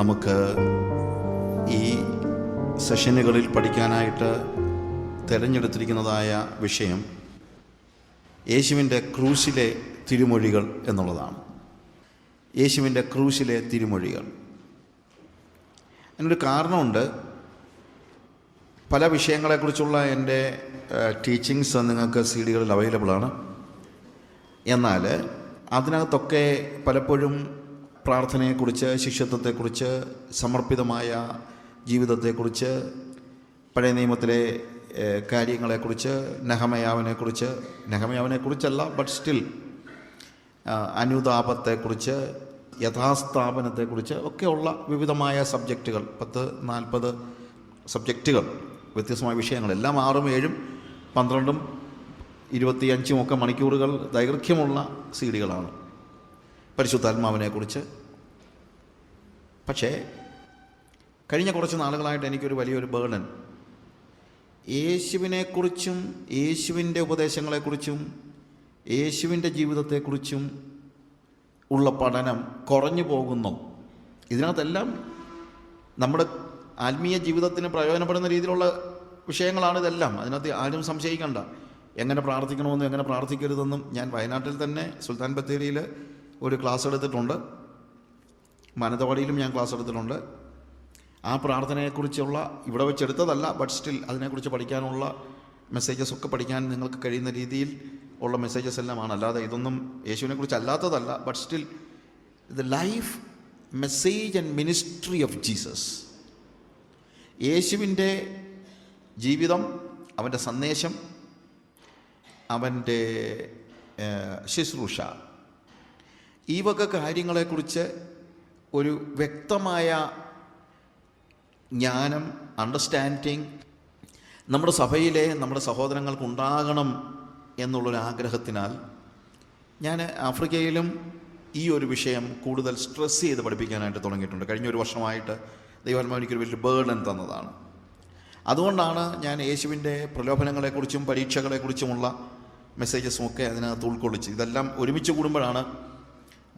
നമുക്ക് ഈ സെഷനുകളിൽ പഠിക്കാനായിട്ട് തിരഞ്ഞെടുത്തിരിക്കുന്നതായ വിഷയം യേശുവിൻ്റെ ക്രൂശിലെ തിരുമൊഴികൾ എന്നുള്ളതാണ്. യേശുവിൻ്റെ ക്രൂശിലെ തിരുമൊഴികൾ. അതിനൊരു കാരണമുണ്ട്. പല വിഷയങ്ങളെക്കുറിച്ചുള്ള എൻ്റെ ടീച്ചിങ്സ് നിങ്ങൾക്ക് CD-കളിൽ അവൈലബിളാണ്. എന്നാൽ അതിനകത്തൊക്കെ പലപ്പോഴും പ്രാർത്ഥനയെക്കുറിച്ച്, ശിഷ്യത്വത്തെക്കുറിച്ച്, സമർപ്പിതമായ ജീവിതത്തെക്കുറിച്ച്, പഴയ നിയമത്തിലെ കാര്യങ്ങളെക്കുറിച്ച്, നെഹമയാവിനെക്കുറിച്ചല്ല, ബട്ട് സ്റ്റിൽ അനുതാപത്തെക്കുറിച്ച്, യഥാസ്ഥാപനത്തെക്കുറിച്ച് ഒക്കെയുള്ള വിവിധമായ സബ്ജക്റ്റുകൾ, 10-40 സബ്ജക്റ്റുകൾ, വ്യത്യസ്തമായ വിഷയങ്ങൾ, എല്ലാം 6, 7, 12, 25 ഒക്കെ മണിക്കൂറുകൾ ദൈർഘ്യമുള്ള CD-കളാണ് പരിശുദ്ധാത്മാവിനെക്കുറിച്ച്. പക്ഷേ കഴിഞ്ഞ കുറച്ച് നാളുകളായിട്ട് എനിക്കൊരു വലിയൊരു ബേർഡൻ, യേശുവിനെക്കുറിച്ചും യേശുവിൻ്റെ ഉപദേശങ്ങളെക്കുറിച്ചും യേശുവിൻ്റെ ജീവിതത്തെക്കുറിച്ചും ഉള്ള പഠനം കുറഞ്ഞു പോകുന്നു. ഇതിനകത്തെല്ലാം നമ്മുടെ ആത്മീയ ജീവിതത്തിന് പ്രയോജനപ്പെടുന്ന രീതിയിലുള്ള വിഷയങ്ങളാണ് ഇതെല്ലാം. അതിനകത്ത് ആരും സംശയിക്കണ്ട. എങ്ങനെ പ്രാർത്ഥിക്കണമെന്നും എങ്ങനെ പ്രാർത്ഥിക്കരുതെന്നും ഞാൻ വയനാട്ടിൽ തന്നെ സുൽത്താൻ ബത്തേരിയിൽ ഒരു ക്ലാസ് എടുത്തിട്ടുണ്ട്. മാനന്തവാടിയിലും ഞാൻ ക്ലാസ് എടുത്തിട്ടുണ്ട്. ആ പ്രാർത്ഥനയെക്കുറിച്ചുള്ള, ഇവിടെ വെച്ചെടുത്തതല്ല, ബട്ട് സ്റ്റിൽ അതിനെക്കുറിച്ച് പഠിക്കാനുള്ള മെസ്സേജസ് ഒക്കെ പഠിക്കാൻ നിങ്ങൾക്ക് കഴിയുന്ന രീതിയിൽ ഉള്ള മെസ്സേജസ് എല്ലാമാണ്. അല്ലാതെ ഇതൊന്നും യേശുവിനെക്കുറിച്ച് അല്ലാത്തതല്ല, but still the life, message and ministry of Jesus. യേശുവിൻ്റെ ജീവിതം, അവൻ്റെ സന്ദേശം, അവൻ്റെ ശുശ്രൂഷ, ഈ വക കാര്യങ്ങളെക്കുറിച്ച് ഒരു വ്യക്തമായ ജ്ഞാനം, അണ്ടർസ്റ്റാൻഡിങ് നമ്മുടെ സഭയിലെ നമ്മുടെ സഹോദരങ്ങൾക്കുണ്ടാകണം എന്നുള്ളൊരു ആഗ്രഹത്തിനാൽ ഞാൻ ആഫ്രിക്കയിലും ഈ ഒരു വിഷയം കൂടുതൽ സ്ട്രെസ് ചെയ്ത് പഠിപ്പിക്കാനായിട്ട് തുടങ്ങിയിട്ടുണ്ട്. കഴിഞ്ഞ ഒരു വർഷമായിട്ട് ദൈവാത്മാവ് എനിക്കൊരു വലിയ ബേർഡൻ തന്നതാണ്. അതുകൊണ്ടാണ് ഞാൻ യേശുവിൻ്റെ പ്രലോഭനങ്ങളെക്കുറിച്ചും പരീക്ഷകളെക്കുറിച്ചുമുള്ള മെസ്സേജസും ഒക്കെ അതിനകത്ത് ഉൾക്കൊള്ളിച്ച്, ഇതെല്ലാം ഒരുമിച്ച് കൂടുമ്പോഴാണ്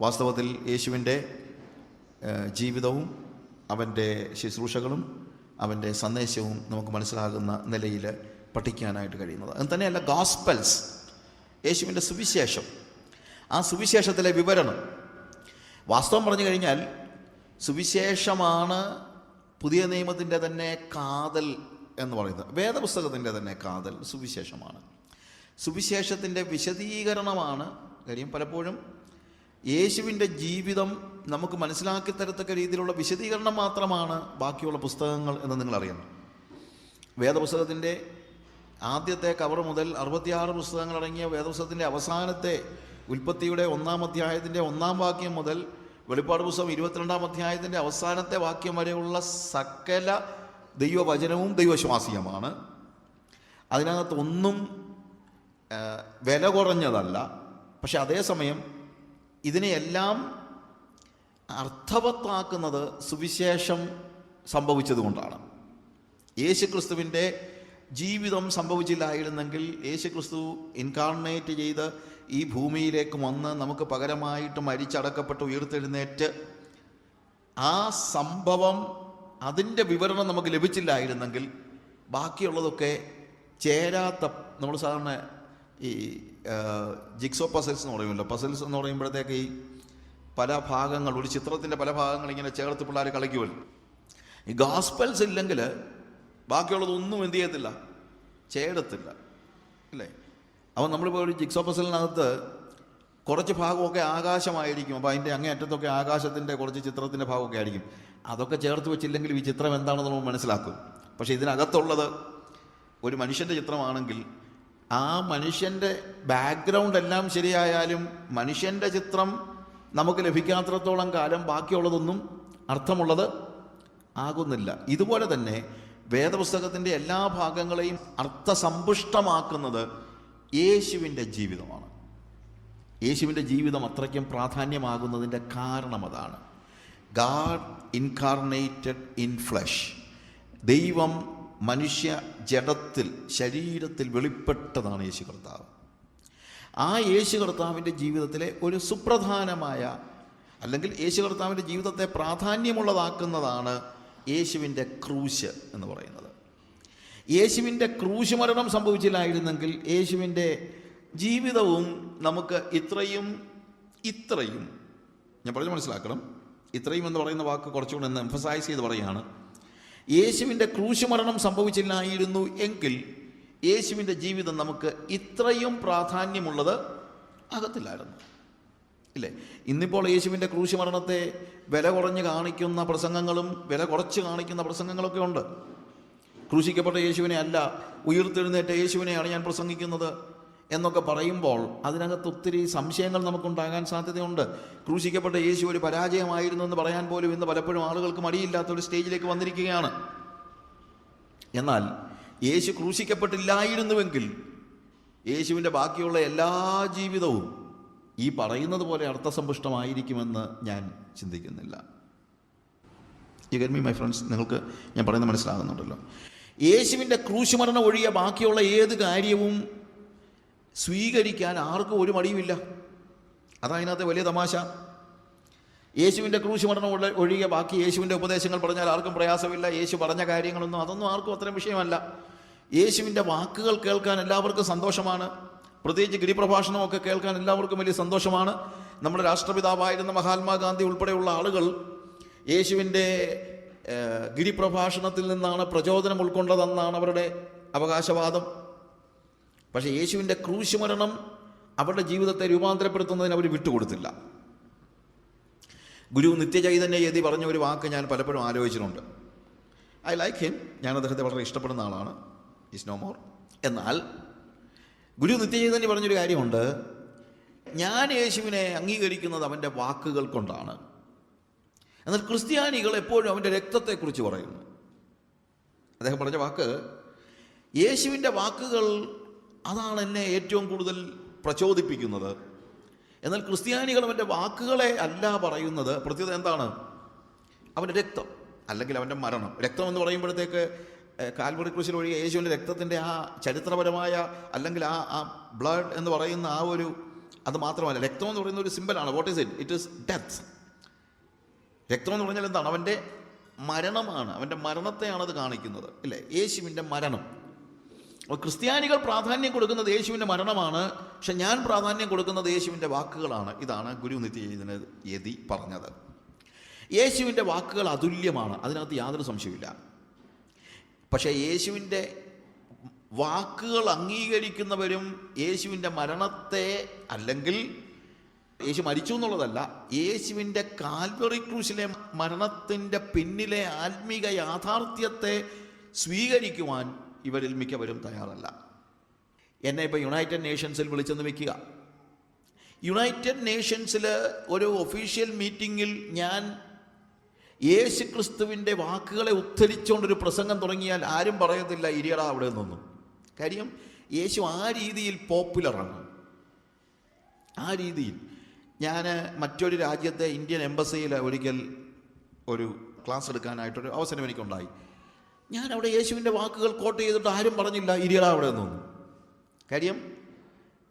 വാസ്തവത്തിൽ യേശുവിൻ്റെ ജീവിതവും അവൻ്റെ ശുശ്രൂഷകളും അവൻ്റെ സന്ദേശവും നമുക്ക് മനസ്സിലാകുന്ന നിലയിൽ പഠിക്കാനായിട്ട് കഴിയുന്നത്. അത് തന്നെയല്ല ഗോസ്പൽസ്, യേശുവിൻ്റെ സുവിശേഷം, ആ സുവിശേഷത്തിലെ വിവരണം. വാസ്തവം പറഞ്ഞു കഴിഞ്ഞാൽ സുവിശേഷമാണ് പുതിയ നിയമത്തിൻ്റെ തന്നെ കാതൽ എന്ന് പറയുന്നത്. വേദപുസ്തകത്തിൻ്റെ തന്നെ കാതൽ സുവിശേഷമാണ്. സുവിശേഷത്തിൻ്റെ വിശദീകരണമാണ്. കാര്യം പലപ്പോഴും യേശുവിൻ്റെ ജീവിതം നമുക്ക് മനസ്സിലാക്കി തരത്തക്ക രീതിയിലുള്ള വിശദീകരണം മാത്രമാണ് ബാക്കിയുള്ള പുസ്തകങ്ങൾ എന്ന് നിങ്ങളറിയണം. വേദപുസ്തകത്തിൻ്റെ ആദ്യത്തെ കവർ മുതൽ 66 പുസ്തകങ്ങളടങ്ങിയ വേദപുസ്തകത്തിൻ്റെ അവസാനത്തെ ഉൽപ്പത്തിയുടെ 1-ാം അധ്യായത്തിൻ്റെ 1-ാം വാക്യം മുതൽ വെളിപ്പാട് പുസ്തകം 22-ാം അധ്യായത്തിൻ്റെ അവസാനത്തെ വാക്യം വരെയുള്ള സകല ദൈവവചനവും ദൈവശ്വാസീയമാണ്. അതിനകത്തൊന്നും വില കുറഞ്ഞതല്ല. പക്ഷെ അതേസമയം ഇതിനെയെല്ലാം അർത്ഥവത്താക്കുന്നത് സുവിശേഷം സംഭവിച്ചതുകൊണ്ടാണ്. യേശുക്രിസ്തുവിൻ്റെ ജീവിതം സംഭവിച്ചില്ലായിരുന്നെങ്കിൽ, യേശുക്രിസ്തു ഇൻകാർണേറ്റ് ചെയ്ത് ഈ ഭൂമിയിലേക്ക് വന്ന് നമുക്ക് പകരമായിട്ട് മരിച്ചടക്കപ്പെട്ട് ഉയർത്തെഴുന്നേറ്റ് ആ സംഭവം, അതിൻ്റെ വിവരണം നമുക്ക് ലഭിച്ചില്ലായിരുന്നെങ്കിൽ ബാക്കിയുള്ളതൊക്കെ ചേരാത്ത, നമ്മൾ സാധാരണ ഈ ജിക്സോ പസിൽസ് എന്ന് പറയുമല്ലോ, പസിൽസ് എന്ന് പറയുമ്പോഴത്തേക്ക് ഈ പല ഭാഗങ്ങൾ, ഒരു ചിത്രത്തിൻ്റെ പല ഭാഗങ്ങൾ ഇങ്ങനെ ചേർത്ത് പിള്ളേർ കളിക്കുമല്ലോ. ഈ ഗോസ്പൽസ് ഇല്ലെങ്കിൽ ബാക്കിയുള്ളതൊന്നും എന്ത് ചെയ്യത്തില്ല, ചേരത്തില്ല, അല്ലേ? അപ്പം നമ്മളിപ്പോൾ ഒരു ജിക്സോ പസിലിനകത്ത് കുറച്ച് ഭാഗമൊക്കെ ആകാശമായിരിക്കും. അപ്പോൾ അതിൻ്റെ അങ്ങേ അറ്റത്തൊക്കെ ആകാശത്തിൻ്റെ കുറച്ച് ചിത്രത്തിൻ്റെ ഭാഗമൊക്കെ ആയിരിക്കും. അതൊക്കെ ചേർത്ത് വെച്ചില്ലെങ്കിലും ഈ ചിത്രം എന്താണെന്ന് നമ്മൾ മനസ്സിലാക്കും. പക്ഷേ ഇതിനകത്തുള്ളത് ഒരു മനുഷ്യൻ്റെ ചിത്രമാണെങ്കിൽ ആ മനുഷ്യൻ്റെ ബാക്ക്ഗ്രൗണ്ട് എല്ലാം ശരിയായാലും മനുഷ്യൻ്റെ ചിത്രം നമുക്ക് ലഭിക്കാത്തിടത്തോളം കാലം ബാക്കിയുള്ളതൊന്നും അർത്ഥമുള്ളത് ആകുന്നില്ല. ഇതുപോലെ തന്നെ വേദപുസ്തകത്തിൻ്റെ എല്ലാ ഭാഗങ്ങളെയും അർത്ഥസമ്പുഷ്ടമാക്കുന്നത് യേശുവിൻ്റെ ജീവിതമാണ്. യേശുവിൻ്റെ ജീവിതം അത്രയ്ക്കും പ്രാധാന്യമാകുന്നതിൻ്റെ കാരണം അതാണ്. ഗാഡ് ഇൻകാർണേറ്റഡ് ഇൻ ഫ്ലഷ്, ദൈവം മനുഷ്യ ജഡത്തിൽ, ശരീരത്തിൽ വെളിപ്പെട്ടതാണ് യേശു കർത്താവ്. ആ യേശു കർത്താവിൻ്റെ ജീവിതത്തിലെ ഒരു സുപ്രധാനമായ അല്ലെങ്കിൽ യേശു കർത്താവിൻ്റെ ജീവിതത്തെ പ്രാധാന്യമുള്ളതാക്കുന്നതാണ് യേശുവിൻ്റെ ക്രൂശ് എന്ന് പറയുന്നത്. യേശുവിൻ്റെ ക്രൂശ് മരണം സംഭവിച്ചില്ലായിരുന്നെങ്കിൽ യേശുവിൻ്റെ ജീവിതവും നമുക്ക് ഇത്രയും ഞാൻ പറഞ്ഞു മനസ്സിലാക്കണം. ഇത്രയും എന്ന് പറയുന്ന വാക്ക് കുറച്ചുകൂടെ ഒന്ന് എംഫസൈസ് ചെയ്ത് പറയുകയാണ്. യേശുവിൻ്റെ ക്രൂശ് മരണം സംഭവിച്ചില്ലായിരുന്നു എങ്കിൽ യേശുവിൻ്റെ ജീവിതം നമുക്ക് ഇത്രയും പ്രാധാന്യമുള്ളത് ആകത്തില്ലായിരുന്നു. ഇല്ലേ? ഇന്നിപ്പോൾ യേശുവിൻ്റെ ക്രൂശ് മരണത്തെ വില കുറഞ്ഞ് കാണിക്കുന്ന പ്രസംഗങ്ങളും വില കുറച്ച് കാണിക്കുന്ന പ്രസംഗങ്ങളൊക്കെ ഉണ്ട്. ക്രൂശിക്കപ്പെട്ട യേശുവിനെ അല്ല, ഉയർത്തെഴുന്നേറ്റ യേശുവിനെയാണ് ഞാൻ പ്രസംഗിക്കുന്നത് എന്നൊക്കെ പറയുമ്പോൾ അതിനകത്ത് ഒത്തിരി സംശയങ്ങൾ നമുക്കുണ്ടാകാൻ സാധ്യതയുണ്ട്. ക്രൂശിക്കപ്പെട്ട യേശു ഒരു പരാജയമായിരുന്നു എന്ന് പറയാൻ പോലും ഇന്ന് പലപ്പോഴും ആളുകൾക്ക് മടിയില്ലാത്തൊരു സ്റ്റേജിലേക്ക് വന്നിരിക്കുകയാണ്. എന്നാൽ യേശു ക്രൂശിക്കപ്പെട്ടില്ലായിരുന്നുവെങ്കിൽ യേശുവിൻ്റെ ബാക്കിയുള്ള എല്ലാ ജീവിതവും ഈ പറയുന്നത് പോലെ അർത്ഥസമ്പുഷ്ടമായിരിക്കുമെന്ന് ഞാൻ ചിന്തിക്കുന്നില്ല. You get me my friends? നിങ്ങൾക്ക് ഞാൻ പറയുന്നത് മനസ്സിലാകുന്നുണ്ടല്ലോ. യേശുവിൻ്റെ ക്രൂശ് മരണം ഒഴികെ ബാക്കിയുള്ള ഏത് കാര്യവും സ്വീകരിക്കാൻ ആർക്കും ഒരു മടിയുമില്ല. അതതിനകത്ത് വലിയ തമാശ. യേശുവിൻ്റെ ക്രൂശ് മരണം ഒഴികെ ബാക്കി യേശുവിൻ്റെ ഉപദേശങ്ങൾ പറഞ്ഞാൽ ആർക്കും പ്രയാസമില്ല. യേശു പറഞ്ഞ കാര്യങ്ങളൊന്നും അതൊന്നും ആർക്കും അത്രയും വിഷയമല്ല. യേശുവിൻ്റെ വാക്കുകൾ കേൾക്കാൻ എല്ലാവർക്കും സന്തോഷമാണ്. പ്രത്യേകിച്ച് ഗിരിപ്രഭാഷണമൊക്കെ കേൾക്കാൻ എല്ലാവർക്കും വലിയ സന്തോഷമാണ്. നമ്മുടെ രാഷ്ട്രപിതാവായിരുന്ന മഹാത്മാഗാന്ധി ഉൾപ്പെടെയുള്ള ആളുകൾ യേശുവിൻ്റെ ഗിരിപ്രഭാഷണത്തിൽ നിന്നാണ് പ്രചോദനം ഉൾക്കൊണ്ടതെന്നാണ് അവരുടെ അവകാശവാദം. പക്ഷേ യേശുവിൻ്റെ ക്രൂശ് മരണം അവരുടെ ജീവിതത്തെ രൂപാന്തരപ്പെടുത്തുന്നതിന് അവർ വിട്ടുകൊടുത്തില്ല. ഗുരു നിത്യചൈതന്യ യതി പറഞ്ഞ ഒരു വാക്ക് ഞാൻ പലപ്പോഴും ആലോചിച്ചിട്ടുണ്ട്. I like him. ഞാൻ അദ്ദേഹത്തെ വളരെ ഇഷ്ടപ്പെടുന്ന ആളാണ്. Is no more. എന്നാൽ ഗുരു നിത്യചൈതന്യ പറഞ്ഞൊരു കാര്യമുണ്ട്. ഞാൻ യേശുവിനെ അംഗീകരിക്കുന്നത് അവൻ്റെ വാക്കുകൾ കൊണ്ടാണ്. എന്നാൽ ക്രിസ്ത്യാനികൾ എപ്പോഴും അവൻ്റെ രക്തത്തെക്കുറിച്ച് പറയുന്നു. അദ്ദേഹം പറഞ്ഞ വാക്ക്, യേശുവിൻ്റെ വാക്കുകൾ അതാണ് എന്നെ ഏറ്റവും കൂടുതൽ പ്രചോദിപ്പിക്കുന്നത്. എന്നാൽ ക്രിസ്ത്യാനികൾ അവൻ്റെ വാക്കുകളെ അല്ല പറയുന്നത്. പ്രത്യേകത എന്താണ്? അവൻ്റെ രക്തം അല്ലെങ്കിൽ അവൻ്റെ മരണം. രക്തം എന്ന് പറയുമ്പോഴത്തേക്ക് കാൽവറി ക്രൂശിൽ ഒഴികെ യേശുവിൻ്റെ രക്തത്തിൻ്റെ ആ ചരിത്രപരമായ അല്ലെങ്കിൽ ആ ബ്ലഡ് എന്ന് പറയുന്ന ആ ഒരു അത് മാത്രമല്ല. രക്തം എന്ന് പറയുന്ന ഒരു സിമ്പലാണ്. What is it? It is death. രക്തം എന്ന് പറഞ്ഞാൽ എന്താണ്? അവൻ്റെ മരണമാണ്. അവൻ്റെ മരണത്തെയാണ് അത് കാണിക്കുന്നത്, ഇല്ലേ? യേശുവിൻ്റെ മരണം. ക്രിസ്ത്യാനികൾ പ്രാധാന്യം കൊടുക്കുന്നത് യേശുവിൻ്റെ മരണമാണ്. പക്ഷെ ഞാൻ പ്രാധാന്യം കൊടുക്കുന്നത് യേശുവിൻ്റെ വാക്കുകളാണ്. ഇതാണ് ഗുരു നിത്യചൈതന്യ യതി പറഞ്ഞത്. യേശുവിൻ്റെ വാക്കുകൾ അതുല്യമാണ്, അതിനകത്ത് യാതൊരു സംശയമില്ല. പക്ഷേ യേശുവിൻ്റെ വാക്കുകൾ അംഗീകരിക്കുന്നവരും യേശുവിൻ്റെ മരണത്തെ, അല്ലെങ്കിൽ യേശു മരിച്ചു എന്നുള്ളതല്ല, യേശുവിൻ്റെ കാൽവറി ക്രൂശിലെ മരണത്തിൻ്റെ പിന്നിലെ ആത്മീക യാഥാർത്ഥ്യത്തെ സ്വീകരിക്കുവാൻ ഇവരിൽ മിക്കവരും തയ്യാറല്ല. എന്നെ ഇപ്പോൾ യുണൈറ്റഡ് നേഷൻസിൽ വിളിച്ചെന്ന് വെക്കുക. യുണൈറ്റഡ് നേഷൻസിൽ ഒരു ഒഫീഷ്യൽ മീറ്റിങ്ങിൽ ഞാൻ യേശു ക്രിസ്തുവിൻ്റെ വാക്കുകളെ ഉദ്ധരിച്ചുകൊണ്ടൊരു പ്രസംഗം തുടങ്ങിയാൽ ആരും പറയത്തില്ല ഇരിയടാ അവിടെ നിന്നൊന്നും. കാര്യം യേശു ആ രീതിയിൽ പോപ്പുലറാണ്. ആ രീതിയിൽ ഞാൻ മറ്റൊരു രാജ്യത്തെ ഇന്ത്യൻ എംബസിയിൽ ഒരിക്കൽ ഒരു ക്ലാസ് എടുക്കാനായിട്ടൊരു അവസരം എനിക്കുണ്ടായി. ഞാൻ അവിടെ യേശുവിൻ്റെ വാക്കുകൾ കോട്ട് ചെയ്തിട്ട് ആരും പറഞ്ഞില്ല ഇരിയടാ അവിടെ നിന്നൊന്നും. കാര്യം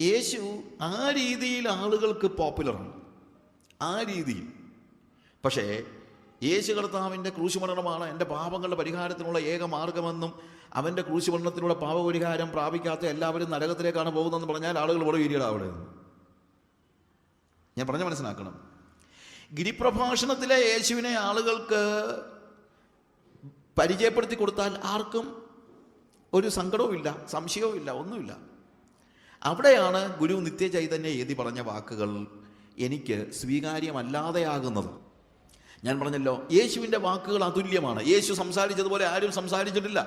യേശു ആ രീതിയിൽ ആളുകൾക്ക് പോപ്പുലറാണ്, ആ രീതിയിൽ. പക്ഷേ യേശു കർത്താവിൻ്റെ ക്രൂശ് മരണമാണ് എൻ്റെ പാപങ്ങളുടെ പരിഹാരത്തിനുള്ള ഏക മാർഗമെന്നും അവൻ്റെ ക്രൂശ് മരണത്തിലൂടെ പാപപരിഹാരം പ്രാപിക്കാത്ത എല്ലാവരും നരകത്തിലേക്കാണ് പോകുന്നതെന്ന് പറഞ്ഞാൽ ആളുകൾ ഇവിടെ ഇരിയടാ അവിടെ നിന്ന്. ഞാൻ പറഞ്ഞ മനസ്സിലാക്കണം. ഗിരിപ്രഭാഷണത്തിലെ യേശുവിനെ ആളുകൾക്ക് പരിചയപ്പെടുത്തി കൊടുത്താൽ ആർക്കും ഒരു സങ്കടവുമില്ല, സംശയവുമില്ല, ഒന്നുമില്ല. അവിടെയാണ് ഗുരു നിത്യചൈതന്യ യതി പറഞ്ഞ വാക്കുകൾ എനിക്ക് സ്വീകാര്യമല്ലാതെയാകുന്നത്. ഞാൻ പറഞ്ഞല്ലോ, യേശുവിൻ്റെ വാക്കുകൾ അതുല്യമാണ്. യേശു സംസാരിച്ചതുപോലെ ആരും സംസാരിച്ചിട്ടില്ല.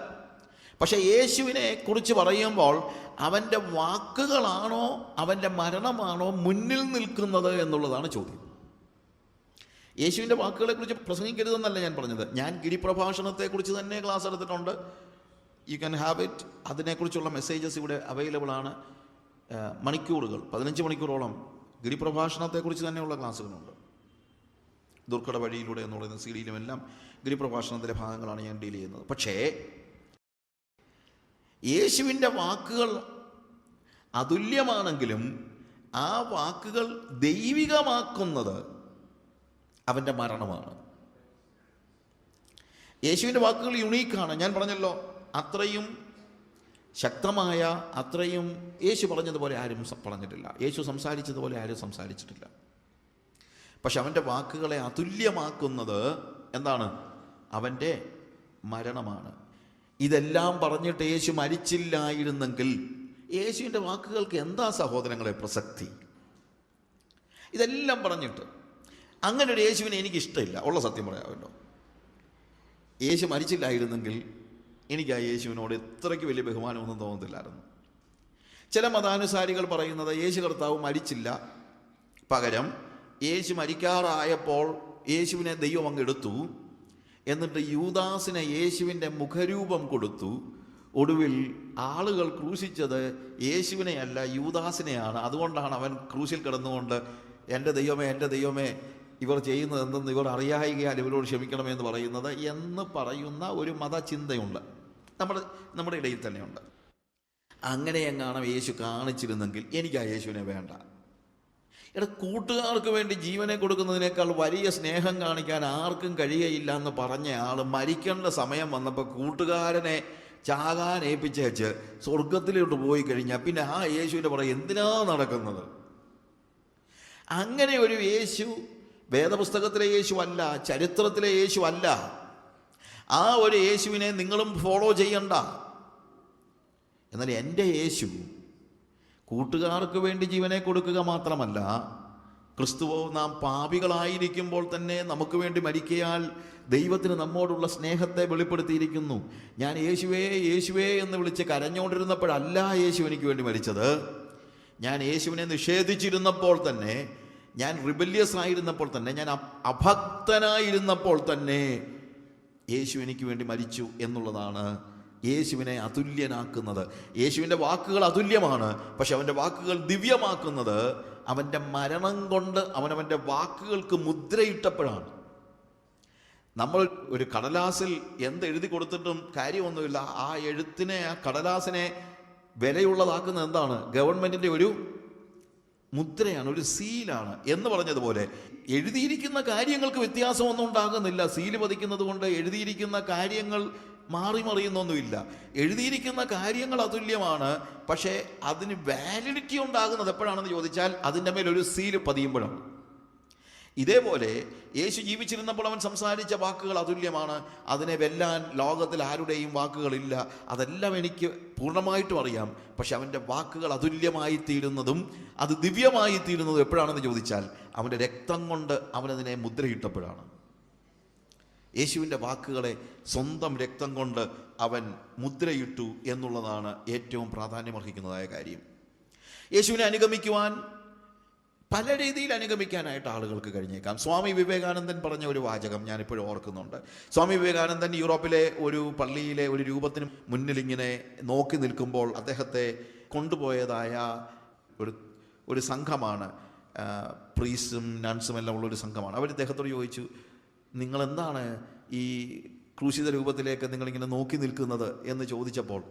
പക്ഷേ യേശുവിനെ കുറിച്ച് പറയുമ്പോൾ അവൻ്റെ വാക്കുകളാണോ അവൻ്റെ മരണമാണോ മുന്നിൽ നിൽക്കുന്നത് എന്നുള്ളതാണ് ചോദ്യം. യേശുവിൻ്റെ വാക്കുകളെക്കുറിച്ച് പ്രസംഗിക്കരുതെന്നല്ല ഞാൻ പറഞ്ഞത്. ഞാൻ ഗിരിപ്രഭാഷണത്തെക്കുറിച്ച് തന്നെ ക്ലാസ് എടുത്തിട്ടുണ്ട്. You can have it. അതിനെക്കുറിച്ചുള്ള മെസ്സേജസ് ഇവിടെ അവൈലബിൾ ആണ്. മണിക്കൂറുകൾ, 15 മണിക്കൂറോളം ഗിരിപ്രഭാഷണത്തെക്കുറിച്ച് തന്നെയുള്ള ക്ലാസ്സുകളുണ്ട്. ദുർഘട വഴിയിലൂടെ എന്ന് പറയുന്ന സീരിയലും എല്ലാം ഗിരിപ്രഭാഷണത്തിലെ ഭാഗങ്ങളാണ് ഞാൻ ഡീൽ ചെയ്യുന്നത്. പക്ഷേ യേശുവിൻ്റെ വാക്കുകൾ അതുല്യമാണെങ്കിലും ആ വാക്കുകൾ ദൈവികമാക്കുന്നത് അവൻ്റെ മരണമാണ്. യേശുവിൻ്റെ വാക്കുകൾ യുണീക്കാണ്. ഞാൻ പറഞ്ഞല്ലോ, അത്രയും ശക്തമായ, അത്രയും യേശു പറഞ്ഞതുപോലെ ആരും പറഞ്ഞിട്ടില്ല. യേശു സംസാരിച്ചതുപോലെ ആരും സംസാരിച്ചിട്ടില്ല. പക്ഷെ അവൻ്റെ വാക്കുകളെ അതുല്യമാക്കുന്നത് എന്താണ്? അവൻ്റെ മരണമാണ്. ഇതെല്ലാം പറഞ്ഞിട്ട് യേശു മരിച്ചില്ലായിരുന്നെങ്കിൽ യേശുവിൻ്റെ വാക്കുകൾക്ക് എന്താ സഹോദരങ്ങളെ പ്രസക്തി? ഇതെല്ലാം പറഞ്ഞിട്ട് അങ്ങനെ ഒരു യേശുവിനെ എനിക്കിഷ്ടമില്ല, ഉള്ള സത്യം പറയാമല്ലോ. യേശു മരിച്ചില്ലായിരുന്നെങ്കിൽ എനിക്ക് ആ യേശുവിനോട് ഇത്രയ്ക്ക് വലിയ ബഹുമാനമൊന്നും തോന്നത്തില്ലായിരുന്നു. ചില മതാനുസാരികൾ പറയുന്നത് യേശു കർത്താവ് മരിച്ചില്ല, പകരം യേശു മരിക്കാറായപ്പോൾ യേശുവിനെ ദൈവം അങ്ങെടുത്തു, എന്നിട്ട് യൂദാസിനെ യേശുവിൻ്റെ മുഖരൂപം കൊടുത്തു. ഒടുവിൽ ആളുകൾ ക്രൂശിച്ചത് യേശുവിനെയല്ല യൂദാസിനെയാണ്. അതുകൊണ്ടാണ് അവൻ ക്രൂശിൽ കിടന്നുകൊണ്ട് എൻ്റെ ദൈവമേ, എൻ്റെ ദൈവമേ, ഇവർ ചെയ്യുന്നത് എന്തെന്ന് ഇവർ അറിയായികയാൽ ഇവരോട് ക്ഷമിക്കണമെന്ന് പറയുന്നത് എന്ന് പറയുന്ന ഒരു മതചിന്തയുണ്ട്, നമ്മുടെ ഇടയിൽ തന്നെയുണ്ട്. അങ്ങനെ എങ്ങാണ് യേശു കാണിച്ചിരുന്നെങ്കിൽ എനിക്ക് ആ യേശുവിനെ വേണ്ട. കൂട്ടുകാർക്ക് വേണ്ടി ജീവനെ കൊടുക്കുന്നതിനേക്കാൾ വലിയ സ്നേഹം കാണിക്കാൻ ആർക്കും കഴിയയില്ല എന്ന് പറഞ്ഞ ആൾ മരിക്കേണ്ട സമയം വന്നപ്പോൾ കൂട്ടുകാരനെ ചാകാൻ ഏൽപ്പിച്ചേച്ച് സ്വർഗത്തിലോട്ട് പോയി കഴിഞ്ഞാൽ പിന്നെ ആ യേശുവിൻ്റെ പുറകെ എന്തിനാ നടക്കുന്നത്? അങ്ങനെ ഒരു യേശു വേദപുസ്തകത്തിലെ യേശു അല്ല, ചരിത്രത്തിലെ യേശു അല്ല. ആ ഒരു യേശുവിനെ നിങ്ങളും ഫോളോ ചെയ്യണ്ട. എന്നാൽ എൻ്റെ യേശു കൂട്ടുകാർക്ക് വേണ്ടി ജീവനെ കൊടുക്കുക മാത്രമല്ല, ക്രിസ്തുവോ നാം പാപികളായിരിക്കുമ്പോൾ തന്നെ നമുക്ക് വേണ്ടി മരിക്കയാൽ ദൈവത്തിന് നമ്മോടുള്ള സ്നേഹത്തെ വെളിപ്പെടുത്തിയിരിക്കുന്നു. ഞാൻ യേശുവേ യേശുവേ എന്ന് വിളിച്ച് കരഞ്ഞുകൊണ്ടിരുന്നപ്പോഴല്ല യേശു എനിക്ക് വേണ്ടി മരിച്ചത്. ഞാൻ യേശുവിനെ നിഷേധിച്ചിരുന്നപ്പോൾ തന്നെ, ഞാൻ റിബല്യസ് ആയിരുന്നപ്പോൾ തന്നെ, ഞാൻ അഭക്തനായിരുന്നപ്പോൾ തന്നെ യേശു എനിക്ക് വേണ്ടി മരിച്ചു എന്നുള്ളതാണ് യേശുവിനെ അതുല്യനാക്കുന്നത്. യേശുവിൻ്റെ വാക്കുകൾ അതുല്യമാണ്, പക്ഷെ അവൻ്റെ വാക്കുകൾ ദിവ്യമാക്കുന്നത് അവൻ്റെ മരണം കൊണ്ട് അവനവൻ്റെ വാക്കുകൾക്ക് മുദ്രയിട്ടപ്പോഴാണ്. നമ്മൾ ഒരു കടലാസിൽ എന്തെഴുതി കൊടുത്തിട്ടും കാര്യമൊന്നുമില്ല. ആ എഴുത്തിനെ, ആ കടലാസിനെ വിലയുള്ളതാക്കുന്നത് എന്താണ്? ഗവൺമെൻറ്റിൻ്റെ ഒരു മുദ്രയാണ്, ഒരു സീലാണ്. എന്ന് പറഞ്ഞതുപോലെ എഴുതിയിരിക്കുന്ന കാര്യങ്ങൾക്ക് വ്യത്യാസമൊന്നും ഉണ്ടാകുന്നില്ല. സീല് പതിക്കുന്നത് കൊണ്ട് എഴുതിയിരിക്കുന്ന കാര്യങ്ങൾ മാറി മറിയുന്നൊന്നുമില്ല. എഴുതിയിരിക്കുന്ന കാര്യങ്ങൾ അതുല്യമാണ്, പക്ഷേ അതിന് വാലിഡിറ്റി ഉണ്ടാകുന്നത് എപ്പോഴാണെന്ന് ചോദിച്ചാൽ അതിൻ്റെ മേലൊരു സീല് പതിയുമ്പോഴാണ്. ഇതേപോലെ യേശു ജീവിച്ചിരുന്നപ്പോൾ അവൻ സംസാരിച്ച വാക്കുകൾ അതുല്യമാണ്. അതിനെ വെല്ലാൻ ലോകത്തിൽ ആരുടെയും വാക്കുകളില്ല. അതെല്ലാം എനിക്ക് പൂർണ്ണമായിട്ടും അറിയാം. പക്ഷെ അവൻ്റെ വാക്കുകൾ അതുല്യമായി തീരുന്നതും അത് ദിവ്യമായി തീരുന്നതും എപ്പോഴാണെന്ന് ചോദിച്ചാൽ അവൻ്റെ രക്തം കൊണ്ട് അവനതിനെ മുദ്രയിട്ടപ്പോഴാണ്. യേശുവിൻ്റെ വാക്കുകളെ സ്വന്തം രക്തം കൊണ്ട് അവൻ മുദ്രയിട്ടു എന്നുള്ളതാണ് ഏറ്റവും പ്രാധാന്യമർഹിക്കുന്നതായ കാര്യം. യേശുവിനെ അനുഗമിക്കുവാൻ പല രീതിയിൽ അനുഗമിക്കാനായിട്ട് ആളുകൾക്ക് കഴിഞ്ഞേക്കാം. സ്വാമി വിവേകാനന്ദൻ പറഞ്ഞ ഒരു വാചകം ഞാനിപ്പോഴും ഓർക്കുന്നുണ്ട്. സ്വാമി വിവേകാനന്ദൻ യൂറോപ്പിലെ ഒരു പള്ളിയിലെ ഒരു രൂപത്തിന് മുന്നിലിങ്ങനെ നോക്കി നിൽക്കുമ്പോൾ അദ്ദേഹത്തെ കൊണ്ടുപോയതായ ഒരു സംഘമാണ്, പ്രീസും നൺസും എല്ലാം ഉള്ളൊരു സംഘമാണ്. അവർ അദ്ദേഹത്തോട് ചോദിച്ചു, നിങ്ങളെന്താണ് ഈ ക്രൂശിത രൂപത്തിലേക്ക് നിങ്ങളിങ്ങനെ നോക്കി നിൽക്കുന്നത് എന്ന് ചോദിച്ചപ്പോൾ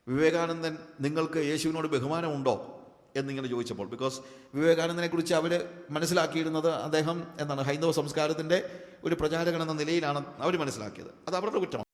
വിവേകാനന്ദൻ, നിങ്ങൾക്ക് യേശുവിനോട് ബഹുമാനമുണ്ടോ എന്നിങ്ങനെ ചോദിച്ചപ്പോൾ, ബിക്കോസ് വിവേകാനന്ദനെ കുറിച്ച് അവർ മനസ്സിലാക്കിയിരുന്നത് അദ്ദേഹം എന്താണ് ഹൈന്ദവ സംസ്കാരത്തിൻ്റെ ഒരു പ്രചാരകൻ എന്ന നിലയിലാണ് അവർ മനസ്സിലാക്കിയത്. അത് അവരുടെ കുറ്റമാണ്.